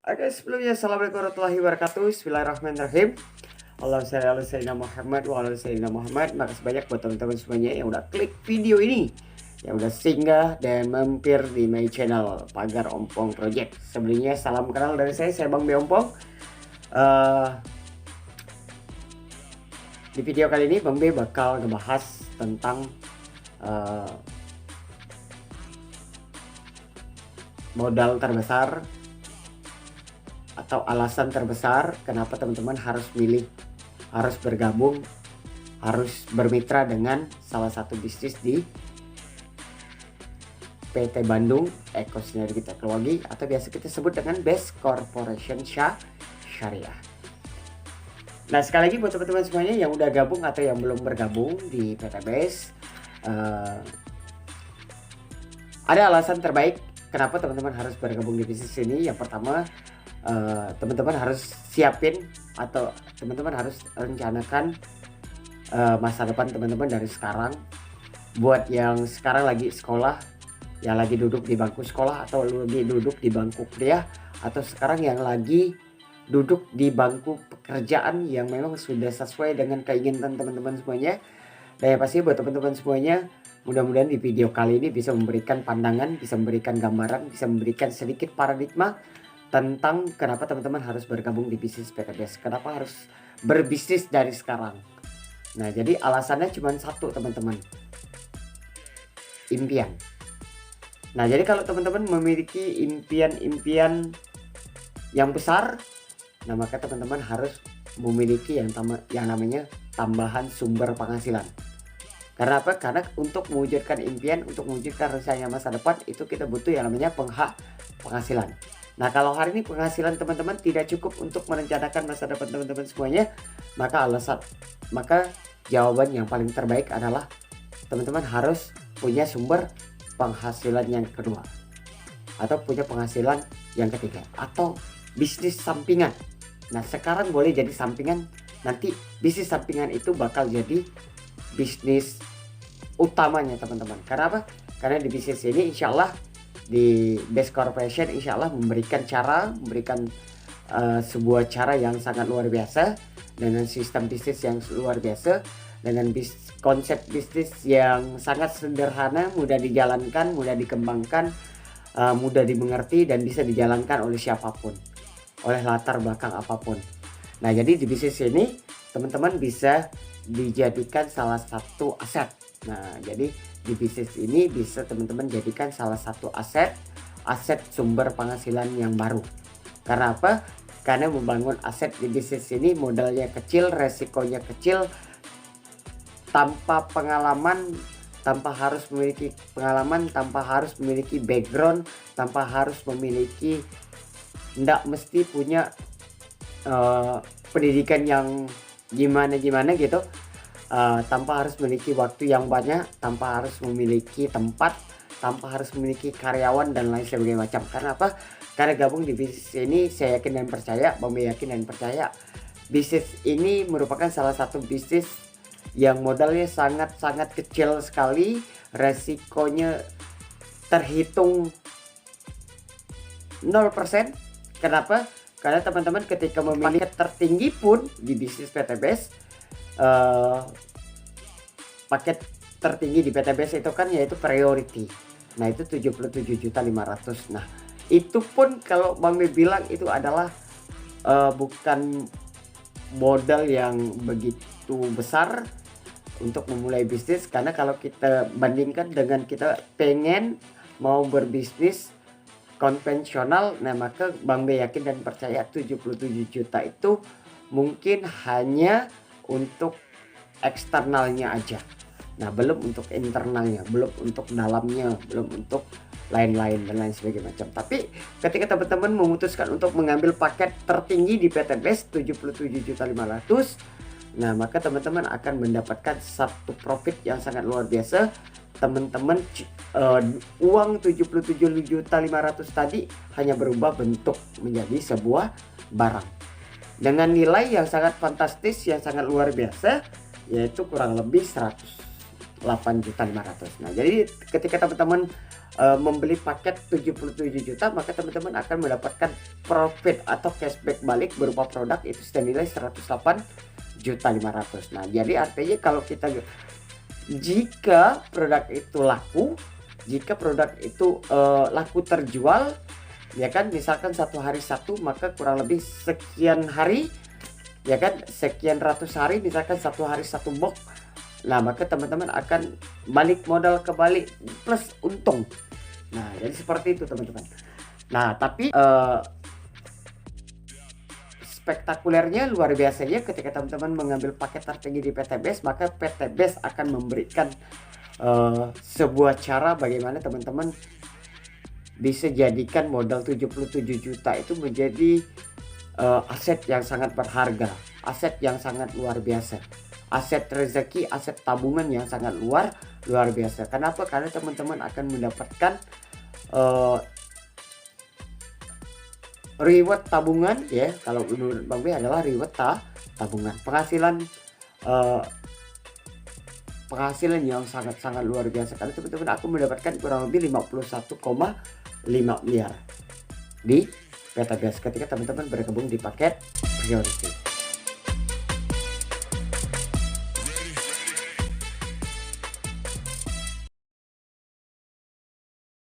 Oke, sebelumnya assalamualaikum warahmatullahi wabarakatuh. Bismillahirrahmanirrahim. Allahumma shalli ala sayyidina Muhammad wa ala sayyidina Muhammad. Makasih banyak buat teman-teman semuanya yang udah klik video ini, yang udah singgah dan mampir di my channel Pagar Ompong Project. Sebelumnya salam kenal dari saya Bang B Ompong. Eh, di video kali ini Bang B bakal ngebahas tentang eh, modal terbesar atau alasan terbesar kenapa teman-teman harus harus bergabung, harus bermitra dengan salah satu bisnis di PT Bandung Eko Sinergi Teknologi atau biasa kita sebut dengan Best Corporation Syariah. Nah, sekali lagi buat teman-teman semuanya yang udah gabung atau yang belum bergabung di PT Best, ada alasan terbaik kenapa teman-teman harus bergabung di bisnis ini. Yang pertama, teman-teman harus siapin atau teman-teman harus rencanakan masa depan teman-teman dari sekarang. Buat yang sekarang lagi sekolah, yang lagi duduk di bangku sekolah atau lagi duduk di bangku kuliah, atau sekarang yang lagi duduk di bangku pekerjaan yang memang sudah sesuai dengan keinginan teman-teman semuanya. Dan yang pasti buat teman-teman semuanya, mudah-mudahan di video kali ini bisa memberikan pandangan, bisa memberikan gambaran, bisa memberikan sedikit paradigma tentang kenapa teman-teman harus bergabung di bisnis PTBS, kenapa harus berbisnis dari sekarang. Nah, jadi alasannya cuma satu teman-teman, impian. Nah, jadi kalau teman-teman memiliki impian-impian yang besar, nah maka teman-teman harus memiliki yang namanya tambahan sumber penghasilan. Karena apa? Karena untuk mewujudkan impian, untuk mewujudkan rencana masa depan, itu kita butuh yang namanya penghasilan. Nah, kalau hari ini penghasilan teman-teman tidak cukup untuk merencanakan masa depan teman-teman semuanya, maka jawaban yang paling terbaik adalah teman-teman harus punya sumber penghasilan yang kedua, atau punya penghasilan yang ketiga, atau bisnis sampingan. Nah, sekarang boleh jadi sampingan, nanti bisnis sampingan itu bakal jadi bisnis utamanya teman-teman. Karena apa? Karena di bisnis ini insya Allah, di Best Corporation insya Allah memberikan sebuah cara yang sangat luar biasa, dengan sistem bisnis yang luar biasa, dengan konsep bisnis yang sangat sederhana, mudah dijalankan, mudah dikembangkan, mudah dimengerti, dan bisa dijalankan oleh siapapun, oleh latar belakang apapun. Nah, jadi di bisnis ini teman-teman bisa dijadikan salah satu aset. Nah, jadi di bisnis ini bisa teman-teman jadikan salah satu aset sumber penghasilan yang baru. Karena apa? Karena membangun aset di bisnis ini modalnya kecil, resikonya kecil, tanpa pengalaman, tanpa harus memiliki pengalaman, tanpa harus memiliki background, tanpa harus memiliki, ndak mesti punya pendidikan yang gimana gitu, tanpa harus memiliki waktu yang banyak, tanpa harus memiliki tempat, tanpa harus memiliki karyawan dan lain sebagainya macam. Karena apa? Karena gabung di bisnis ini, saya yakin dan percaya, Bang yakin dan percaya, bisnis ini merupakan salah satu bisnis yang modalnya sangat-sangat kecil sekali, resikonya terhitung 0%. Kenapa? Karena teman-teman ketika memilih tertinggi pun di bisnis PTBS, paket tertinggi di PTBS itu kan yaitu priority. Nah, itu 77.500.000. Nah, itu pun kalau Bang B bilang itu adalah bukan modal yang begitu besar untuk memulai bisnis. Karena kalau kita bandingkan dengan kita pengen mau berbisnis konvensional, nah maka Bang B yakin dan percaya 77 juta itu mungkin hanya untuk eksternalnya aja. Nah, belum untuk internalnya, belum untuk dalamnya, belum untuk lain-lain dan lain sebagainya macam. Tapi ketika teman-teman memutuskan untuk mengambil paket tertinggi di PT Best 77.500.000, nah maka teman-teman akan mendapatkan satu profit yang sangat luar biasa. Teman-teman, uang 77.500.000 tadi hanya berubah bentuk menjadi sebuah barang dengan nilai yang sangat fantastis, yang sangat luar biasa, yaitu kurang lebih 100 8.500.000. Nah, jadi ketika teman-teman membeli paket 77 juta, maka teman-teman akan mendapatkan profit atau cashback balik berupa produk itu senilai 108.500.000. Nah, jadi artinya kalau kita jika produk itu laku, jika produk itu laku terjual, ya kan, misalkan satu hari satu, maka kurang lebih sekian hari, ya kan, sekian ratus hari, misalkan satu hari satu box. Nah, maka teman-teman akan balik modal kembali plus untung. Nah, jadi seperti itu teman-teman. Nah, tapi spektakulernya, luar biasanya, ketika teman-teman mengambil paket tertinggi di PTBase, maka PTBase akan memberikan sebuah cara bagaimana teman-teman bisa jadikan modal 77 juta itu menjadi aset yang sangat berharga, aset yang sangat luar biasa, aset rezeki, aset tabungan yang sangat luar biasa. Kenapa? Karena teman-teman akan mendapatkan reward tabungan, ya, kalau menurut Bang B adalah reward tabungan, penghasilan yang sangat-sangat luar biasa, karena teman-teman akan mendapatkan kurang lebih 51,5 miliar di PTBase ketika teman-teman bergabung di paket priority.